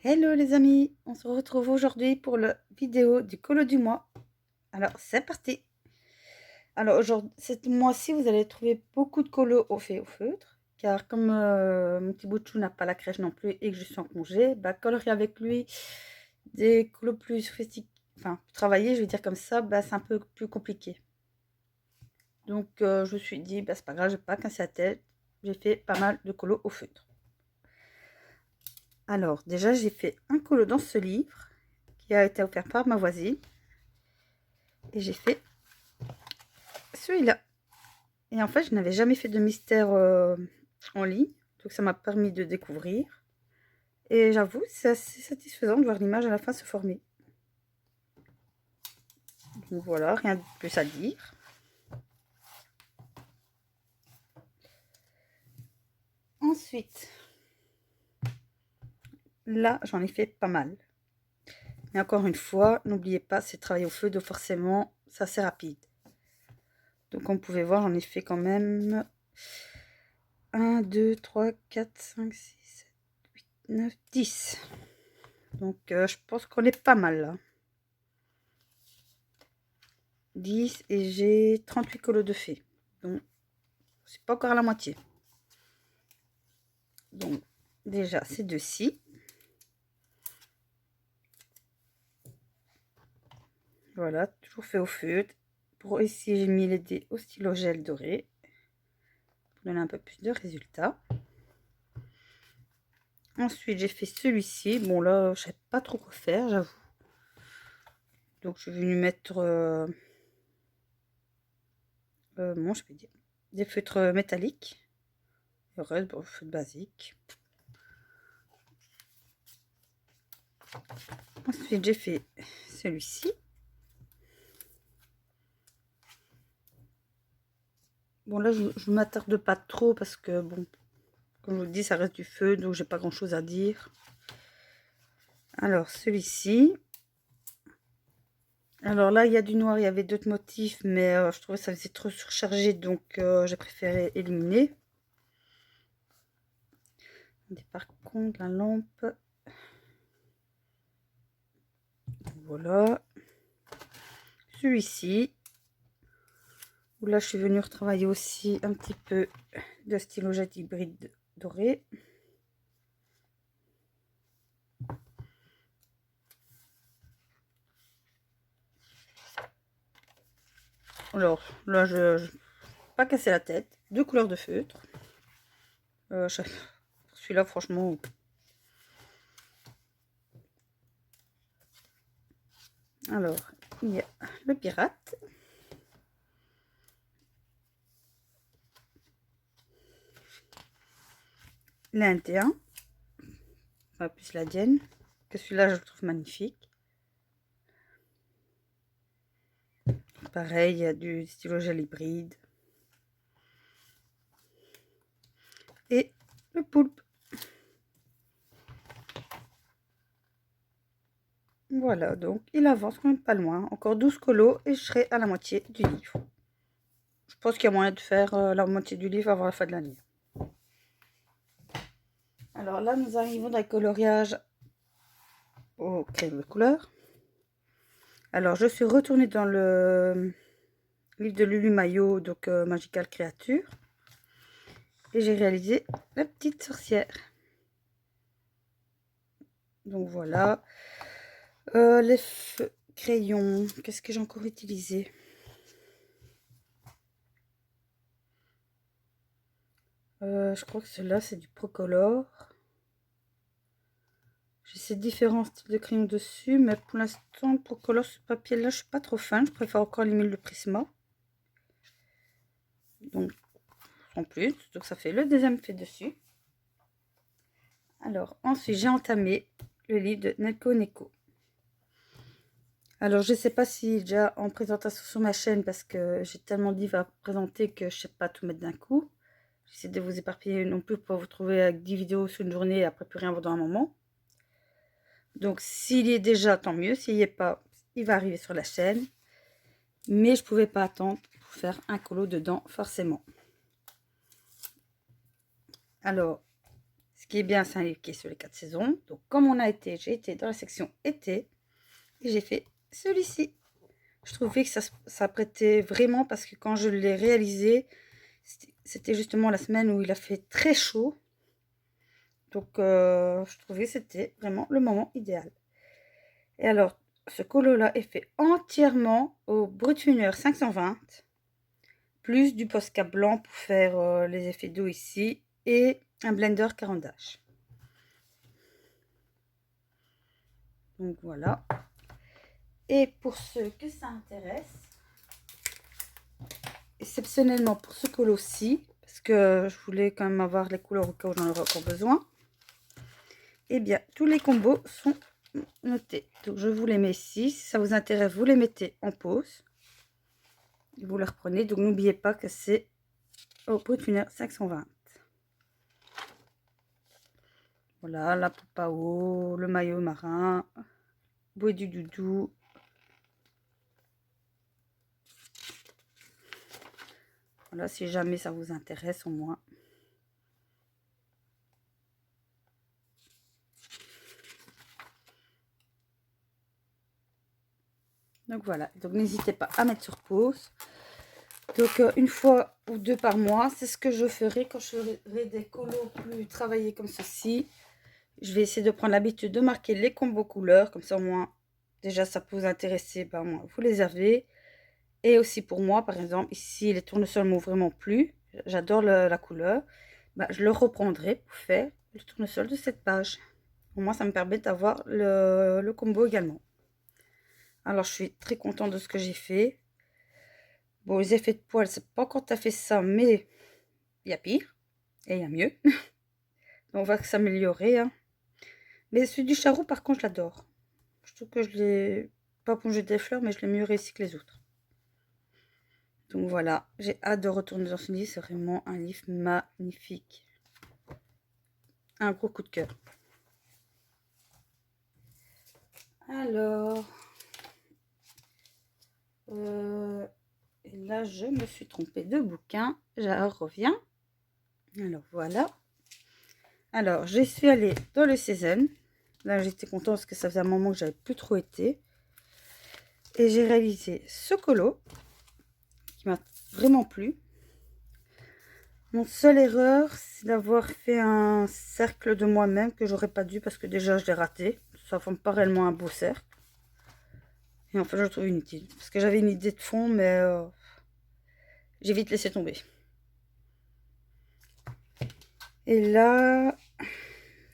Hello les amis, on se retrouve aujourd'hui pour la vidéo du colo du mois. Alors c'est parti. Alors aujourd'hui, ce mois-ci, vous allez trouver beaucoup de colos au feutre, car comme mon petit bout de chou n'a pas la crèche non plus et que je suis en congé, bah, colorier avec lui des colos plus sophistiqués, enfin travailler, je vais dire comme ça, bah, c'est un peu plus compliqué. Donc je me suis dit, bah, c'est pas grave, je vais pas casser la tête, j'ai fait pas mal de colos au feutre. Alors déjà, j'ai fait un colo dans ce livre qui a été offert par ma voisine. Et j'ai fait celui-là. Et en fait, je n'avais jamais fait de mystère en ligne. Donc ça m'a permis de découvrir. Et j'avoue, c'est assez satisfaisant de voir l'image à la fin se former. Donc voilà, rien de plus à dire. Ensuite, là, j'en ai fait pas mal. Mais encore une fois, n'oubliez pas, c'est travailler au feu, donc forcément, c'est assez rapide. Donc on pouvait voir, j'en ai fait quand même 1, 2, 3, 4, 5, 6, 7, 8, 9, 10. Donc je pense qu'on est pas mal là. 10 et j'ai 38 colos de fées. Donc c'est pas encore à la moitié. Donc déjà ces deux-ci. Voilà, toujours fait au feutre. Pour ici j'ai mis les dés au stylo gel doré. Pour donner un peu plus de résultats. Ensuite j'ai fait celui-ci. Bon là je sais pas trop quoi faire, j'avoue. Donc je vais lui mettre bon, je vais dire des feutres métalliques. Le reste, bon, feutre basique. Ensuite j'ai fait celui-ci. Bon là je ne m'attarde pas trop parce que bon, comme je vous le dis, ça reste du feu, donc j'ai pas grand chose à dire. Alors celui-ci. Alors là, il y a du noir, il y avait d'autres motifs, mais je trouvais que ça faisait trop surchargé, donc j'ai préféré éliminer. Et par contre, la lampe, voilà. Celui-ci, où là, je suis venue retravailler aussi un petit peu de stylo jet hybride doré. Alors là, je pas casser la tête. Deux couleurs de feutre. Celui-là, franchement. Alors, il y a le pirate. L'Indien. Enfin, plus la Dienne. Que celui-là, je le trouve magnifique. Pareil, il y a du stylo gel hybride. Et le poulpe. Voilà, donc il avance quand même pas loin. Encore 12 colos et je serai à la moitié du livre. Je pense qu'il y a moyen de faire la moitié du livre avant la fin de l'année. Alors là, nous arrivons dans le coloriage au crayon de couleur. Alors, je suis retournée dans le livre de Lulu Maillot, donc Magical Creature. Et j'ai réalisé la petite sorcière. Donc voilà. Les crayons, qu'est-ce que j'ai encore utilisé? Je crois que celui-là, c'est du Procolor. J'ai ces différents styles de crayons dessus, mais pour l'instant, pour coller ce papier-là, je suis pas trop fan. Je préfère encore les de Prisma. Donc, en plus, donc ça fait le deuxième fait dessus. Alors, ensuite, j'ai entamé le livre de Neko Neko. Alors, je sais pas si déjà en présentation sur ma chaîne, parce que j'ai tellement de livres à présenter que je sais pas tout mettre d'un coup. J'essaie de vous éparpiller non plus pour vous trouver avec 10 vidéos sur une journée et après plus rien pendant un moment. Donc, s'il y est déjà, tant mieux. S'il n'y est pas, il va arriver sur la chaîne. Mais je pouvais pas attendre pour faire un colo dedans, forcément. Alors, qui est bien, c'est un livre qui est sur les 4 saisons. Donc comme on a été, j'ai été dans la section été et j'ai fait celui-ci. Je trouvais que ça prêtait vraiment parce que quand je l'ai réalisé, c'était justement la semaine où il a fait très chaud. Donc je trouvais que c'était vraiment le moment idéal. Et alors, ce colo-là est fait entièrement au Brutfuner 520, plus du Posca blanc pour faire les effets d'eau ici, et un blender Caran-d'Ache. Donc voilà. Et pour ceux que ça intéresse, exceptionnellement pour ce colo-ci, parce que je voulais quand même avoir les couleurs au cas où j'en aurais encore besoin, et bien tous les combos sont notés. Donc je vous les mets ici. Si ça vous intéresse, vous les mettez en pause. Et vous les reprenez. Donc n'oubliez pas que c'est au Brutfuner 520. Voilà, la poupe à eau, le maillot marin, bouée du doudou. Voilà, si jamais ça vous intéresse au moins. Donc voilà, donc n'hésitez pas à mettre sur pause. Donc une fois ou deux par mois, c'est ce que je ferai quand je ferai des colos plus travaillés comme ceci. Je vais essayer de prendre l'habitude de marquer les combos couleurs, comme ça au moins, déjà ça peut vous intéresser, ben, au moins vous les avez. Et aussi pour moi, par exemple, ici les tournesols m'ont vraiment plu, j'adore la couleur, ben, je le reprendrai pour faire le tournesol de cette page. Au moins ça me permet d'avoir le combo également. Alors je suis très contente de ce que j'ai fait. Bon, les effets de poils, c'est pas encore tout à fait ça, mais il y a pire et il y a mieux. Donc on va s'améliorer, hein. Mais celui du charroux, par contre, je l'adore. Je trouve que je l'ai pas plongé des fleurs, mais je l'ai mieux réussi que les autres. Donc voilà, j'ai hâte de retourner dans ce livre. C'est vraiment un livre magnifique. Un gros coup de cœur. Alors, et là, je me suis trompée de bouquin. Je reviens. Alors voilà. Alors, je suis allée dans le Season. Là, j'étais contente parce que ça faisait un moment que j'avais plus trop été. Et j'ai réalisé ce colo qui m'a vraiment plu. Mon seule erreur, c'est d'avoir fait un cercle de moi-même que j'aurais pas dû parce que déjà je l'ai raté. Ça forme pas réellement un beau cercle. Et enfin, je le trouve inutile. Parce que j'avais une idée de fond, mais j'ai vite laissé tomber. Et là,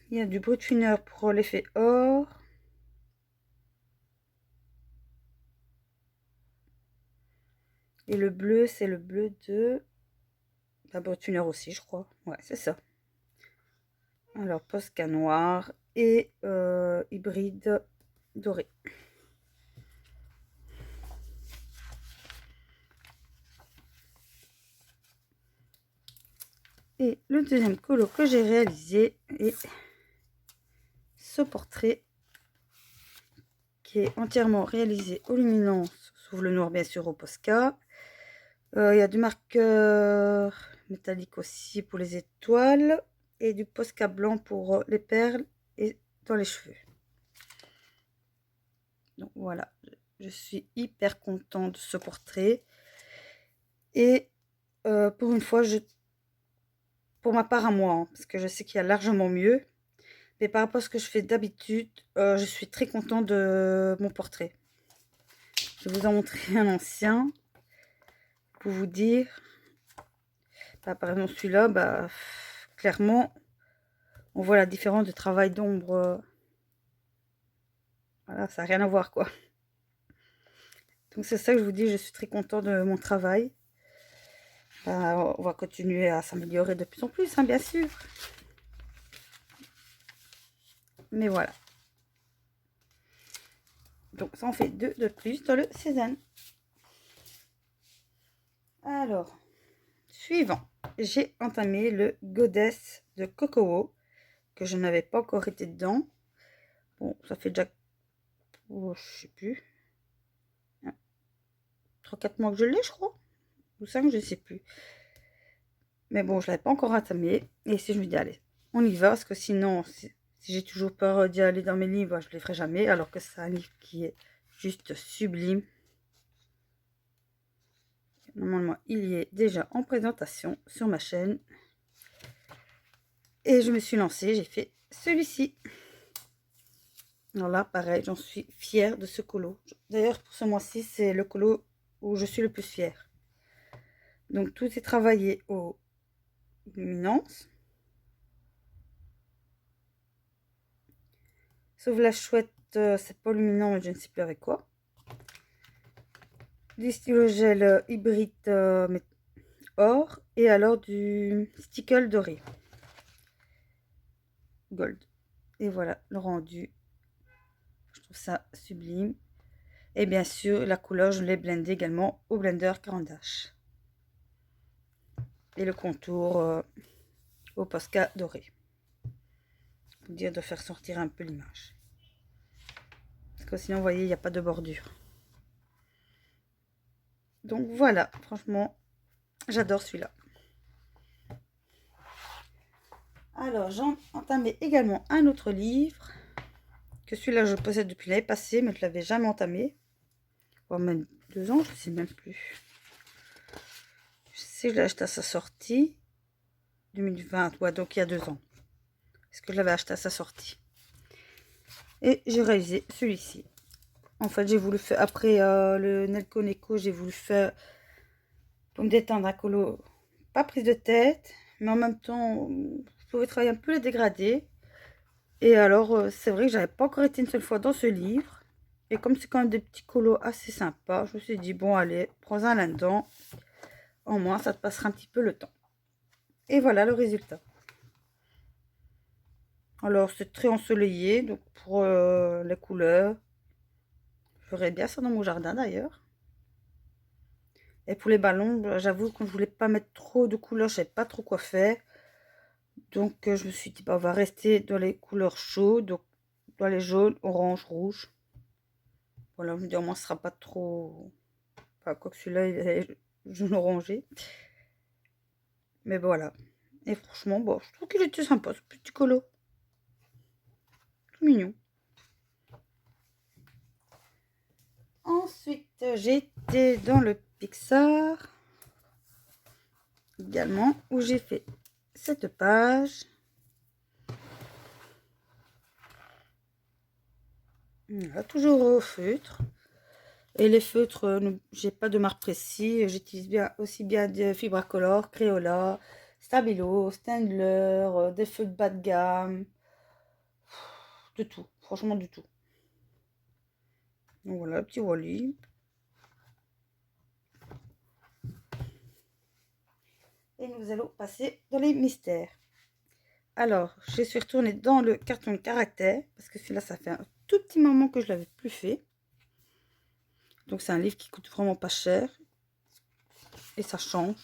il y a du Brutfuner pour l'effet or. Et le bleu, c'est le bleu de la Brutfuner aussi, je crois. Ouais, c'est ça. Alors, Posca noir et hybride doré. Et le deuxième colo que j'ai réalisé est ce portrait qui est entièrement réalisé aux luminances, sauf le noir bien sûr au Posca. Il y a du marqueur métallique aussi pour les étoiles et du Posca blanc pour les perles et dans les cheveux. Donc voilà, je suis hyper contente de ce portrait. Et pour une fois, pour ma part à moi, hein, parce que je sais qu'il y a largement mieux. Mais par rapport à ce que je fais d'habitude, je suis très contente de mon portrait. Je vais vous en montrer un ancien pour vous dire. Bah, par exemple, celui-là, bah, clairement, on voit la différence de travail d'ombre. Voilà, ça n'a rien à voir, quoi. Donc c'est ça que je vous dis, je suis très contente de mon travail. Bah, on va continuer à s'améliorer de plus en plus, hein, bien sûr. Mais voilà. Donc ça en fait deux de plus dans le Cézanne. Alors, suivant, j'ai entamé le Goddess de Cocoa, que je n'avais pas encore été dedans. Bon, ça fait déjà, oh, je sais plus, 3-4 mois que je l'ai, je crois. Ou 5, je ne sais plus. Mais bon, je ne l'avais pas encore entamé. Et si je me dis, allez, on y va, parce que sinon, si j'ai toujours peur d'y aller dans mes livres, je ne les ferai jamais, alors que c'est un livre qui est juste sublime. Normalement, il y est déjà en présentation sur ma chaîne. Et je me suis lancée, j'ai fait celui-ci. Alors là, pareil, j'en suis fière de ce colo. D'ailleurs, pour ce mois-ci, c'est le colo où je suis le plus fière. Donc, tout est travaillé aux luminances. Sauf la chouette, c'est pas luminant, mais je ne sais plus avec quoi. Du stylo gel hybride or. Et alors du stickle doré. Gold. Et voilà le rendu. Je trouve ça sublime. Et bien sûr, la couleur, je l'ai blendée également au blender 40H. Et le contour au Posca doré. Pour dire de faire sortir un peu l'image. Parce que sinon, vous voyez, il n'y a pas de bordure. Donc voilà, franchement, j'adore celui-là. Alors, j'ai entamé également un autre livre. Que celui-là, je possède depuis l'année passée, mais je ne l'avais jamais entamé. Voire même 2 ans, je ne sais même plus. Je sais que je l'ai acheté à sa sortie. 2020, ouais, donc il y a 2 ans. Est-ce que je l'avais acheté à sa sortie? Et j'ai réalisé celui-ci. En fait, j'ai voulu faire, après le Nelco Neko, j'ai voulu faire, pour me détendre, un colo, pas prise de tête, mais en même temps, je pouvais travailler un peu les dégradés. Et alors, c'est vrai que j'avais pas encore été une seule fois dans ce livre. Et comme c'est quand même des petits colos assez sympas, je me suis dit, bon, allez, prends un là-dedans. Au moins, ça te passera un petit peu le temps. Et voilà le résultat. Alors, c'est très ensoleillé, donc pour les couleurs, je ferais bien ça dans mon jardin d'ailleurs. Et pour les ballons, j'avoue que je voulais pas mettre trop de couleurs, je savais pas trop quoi faire. Donc, je me suis dit, bah, on va rester dans les couleurs chaudes, donc dans les jaunes, orange, rouge. Voilà, je me dis, au moins, ce sera pas trop... Enfin, quoi que celui-là, il est jaune orangé. Mais voilà. Et franchement, bon, je trouve qu'il était sympa, ce petit colo. Tout mignon. Ensuite, j'étais dans le Pixar également, où j'ai fait cette page. Voilà, toujours au feutre. Et les feutres, j'ai pas de marque précis. J'utilise bien aussi bien des Fibracolor, Crayola, Stabilo, Staedtler, des feutres bas de gamme. De tout, franchement du tout. Donc voilà, petit Wally. Et nous allons passer dans les mystères. Alors, je suis retournée dans le carton de caractère, parce que celui-là, ça fait un tout petit moment que je l'avais plus fait. Donc, c'est un livre qui coûte vraiment pas cher. Et ça change.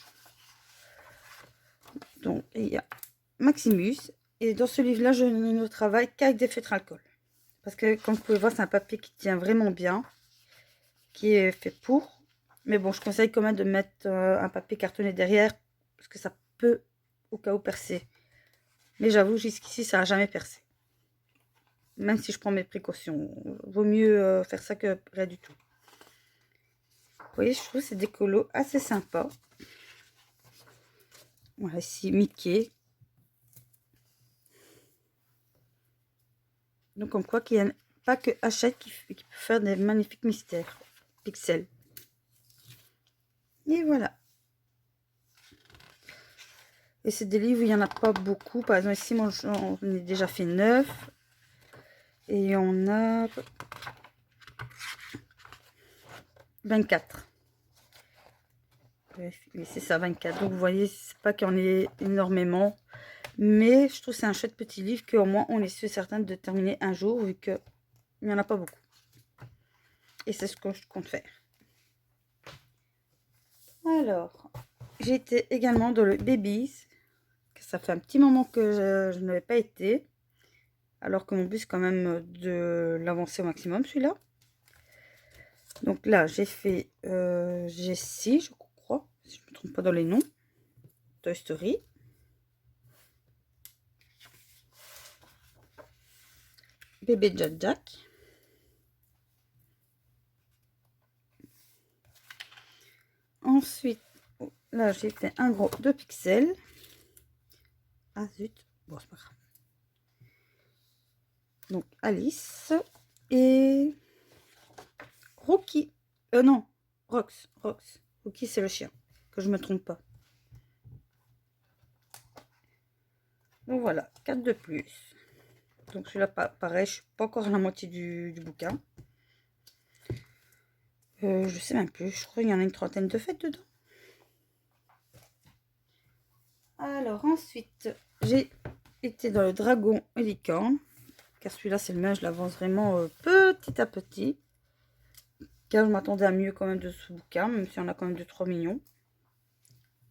Donc, il y a Maximus. Et dans ce livre-là, je ne travaille qu'avec des feutres alcool. Parce que, comme vous pouvez voir, c'est un papier qui tient vraiment bien. Qui est fait pour. Mais bon, je conseille quand même de mettre un papier cartonné derrière. Parce que ça peut, au cas où, percer. Mais j'avoue, jusqu'ici, ça n'a jamais percé. Même si je prends mes précautions. Vaut mieux faire ça que rien du tout. Vous voyez, je trouve que c'est des colos assez sympas. Voilà, ici, Mickey. Donc, comme quoi qu'il n'y a pas que Hachette qui peut faire des magnifiques mystères. Pixels. Et voilà. Et c'est des livres où il n'y en a pas beaucoup. Par exemple, ici, moi, j'en ai déjà fait 9. Et on a 24. Oui, c'est ça, 24. Donc, vous voyez, c'est pas qu'il y en ait énormément. Mais je trouve que c'est un chouette petit livre qu'au moins, on est sûr certain de terminer un jour, vu qu'il n'y en a pas beaucoup. Et c'est ce que je compte faire. Alors, j'étais également dans le Babies. Ça fait un petit moment que je n'avais pas été. Alors que mon but, c'est quand même de l'avancer au maximum, celui-là. Donc là, j'ai fait Jessie, je crois, si je ne me trompe pas dans les noms. Toy Story. bébé Jack Jack. Ensuite, là j'ai fait un gros 2 pixels. Ah zut, bon c'est pas grave. Donc Alice et Rocky. Non, Rox. Rocky c'est le chien, que je me trompe pas. Donc voilà, 4 de plus. Donc celui-là, pareil, je suis pas encore à la moitié du bouquin. Je sais même plus, je crois qu'il y en a une trentaine de fêtes dedans. Alors ensuite, j'ai été dans le dragon et licorne. Car celui-là, c'est le mien, je l'avance vraiment petit à petit. Car je m'attendais à mieux quand même de ce bouquin, même si on a quand même 2-3 millions.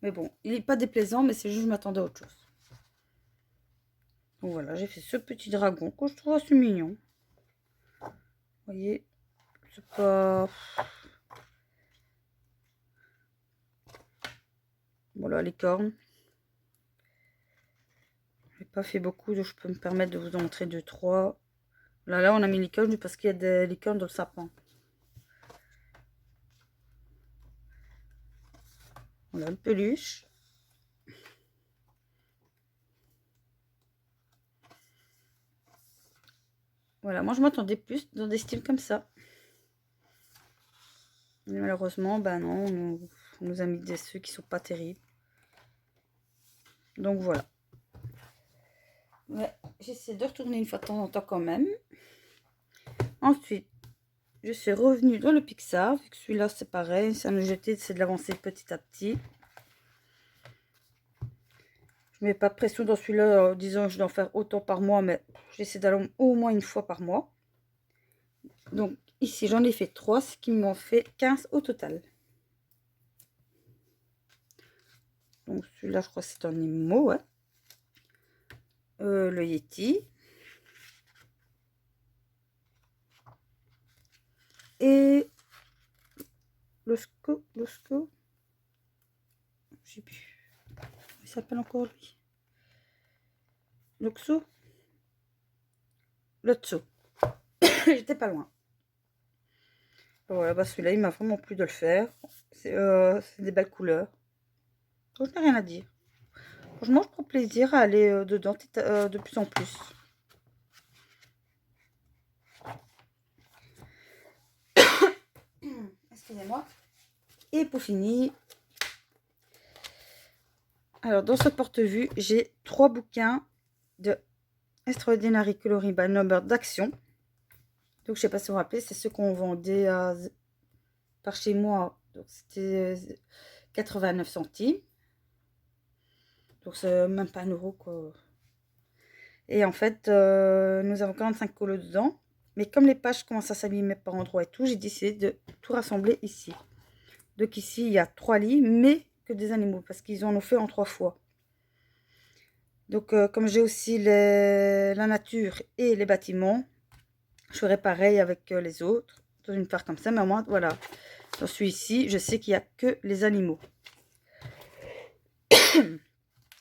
Mais bon, il n'est pas déplaisant, mais c'est juste que je m'attendais à autre chose. Donc voilà, j'ai fait ce petit dragon que je trouve assez mignon. Vous voyez, c'est pas... Voilà, licorne. J'ai pas fait beaucoup, donc je peux me permettre de vous en montrer 2-3. Là, on a mis licorne parce qu'il y a des licornes dans le sapin. Voilà, le peluche. Voilà, moi je m'attendais plus dans des styles comme ça. Mais malheureusement, ben non, on nous a mis des ceux qui sont pas terribles. Donc voilà. Ouais, j'essaie de retourner une fois de temps en temps quand même. Ensuite, je suis revenue dans le Pixar. Vu que celui-là, c'est pareil. Ça nous jeter, c'est de l'avancer petit à petit. Je mets pas de pression dans celui-là en disant que je dois en faire autant par mois. Mais j'essaie d'aller au moins une fois par mois. Donc ici, j'en ai fait 3. Ce qui m'en fait 15 au total. Donc celui-là, je crois que c'est un Nemo, ouais. Le Yeti. Et l'Osco. Je sais plus. Il s'appelle encore lui. L'Oxo. Le Tso. J'étais pas loin. Voilà, bah celui-là, il m'a vraiment plu de le faire. C'est des belles couleurs. Donc, je n'ai rien à dire. Franchement, je prends plaisir à aller dedans de plus en plus. Excusez-moi. Et pour finir, alors dans ce porte-vue, j'ai 3 bouquins de Extraordinary Coloring by Number d'action. Donc, je sais pas si vous vous rappelez, c'est ceux qu'on vendait par chez moi. Donc, c'était 89 centimes. Donc, c'est même pas 1 euro, quoi. Et en fait, nous avons 45 colos dedans. Mais comme les pages commencent à s'abîmer par endroits et tout, j'ai décidé de tout rassembler ici. Donc ici, il y a 3 lits, mais que des animaux, parce qu'ils en ont fait en 3 fois. Donc comme j'ai aussi la nature et les bâtiments, je ferai pareil avec les autres, dans une part comme ça. Mais au moins, voilà, dans celui-ci, je sais qu'il n'y a que les animaux.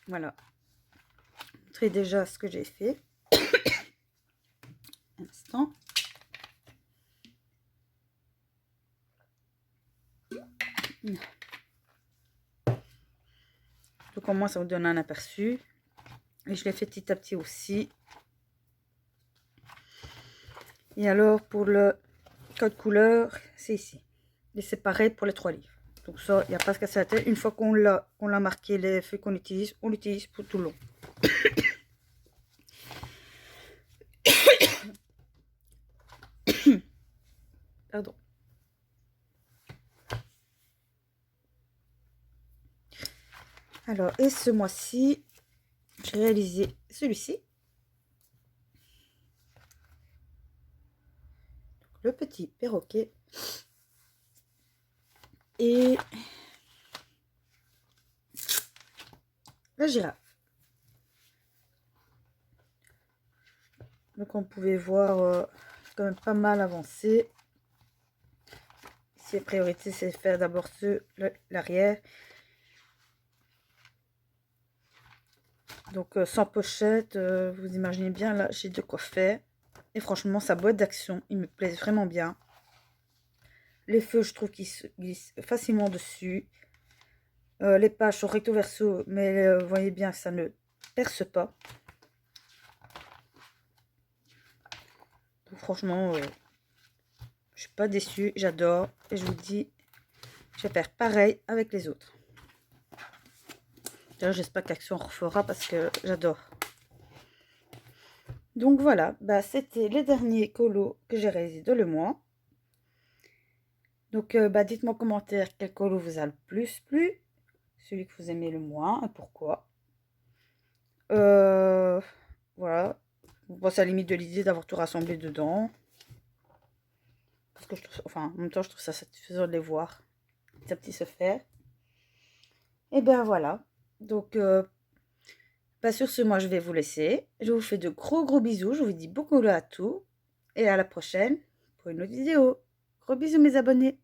Voilà. Je vous montrer déjà ce que j'ai fait. Un instant. Donc au moins, ça vous donne un aperçu. Et je l'ai fait petit à petit aussi. Et alors, pour le code couleur, c'est ici. Et c'est pareil pour les 3 livres. Donc ça, il n'y a pas à se casser la tête. Une fois qu'on l'a marqué, les feuilles qu'on utilise, on l'utilise pour tout le long. Pardon. Alors, et ce mois-ci, j'ai réalisé celui-ci. Le petit perroquet. Et la girafe. Donc, on pouvait voir quand même pas mal avancé. Ici, la priorité, c'est de faire d'abord l'arrière. Donc, sans pochette, vous imaginez bien, là, j'ai de quoi faire. Et franchement, sa boîte d'action, il me plaît vraiment bien. Les feux, je trouve qu'ils se glissent facilement dessus. Les pages sont recto verso, mais vous voyez bien que ça ne perce pas. Donc, franchement, je suis pas déçue, j'adore. Et je vous dis, je vais faire pareil avec les autres. D'ailleurs, j'espère qu'Action refera parce que j'adore. Donc voilà, bah, c'était les derniers colos que j'ai réalisés de le mois. Donc bah, dites-moi en commentaire quel colo vous a le plus plu, celui que vous aimez le moins et pourquoi. Voilà, vous pensez à la limite de l'idée d'avoir tout rassemblé dedans. Parce que je trouve, enfin, en même temps, je trouve ça satisfaisant de les voir petit à petit se faire. Et ben voilà. Donc, bah, sur ce, moi, je vais vous laisser. Je vous fais de gros gros bisous. Je vous dis beaucoup à tout. Et à la prochaine pour une autre vidéo. Gros bisous, mes abonnés.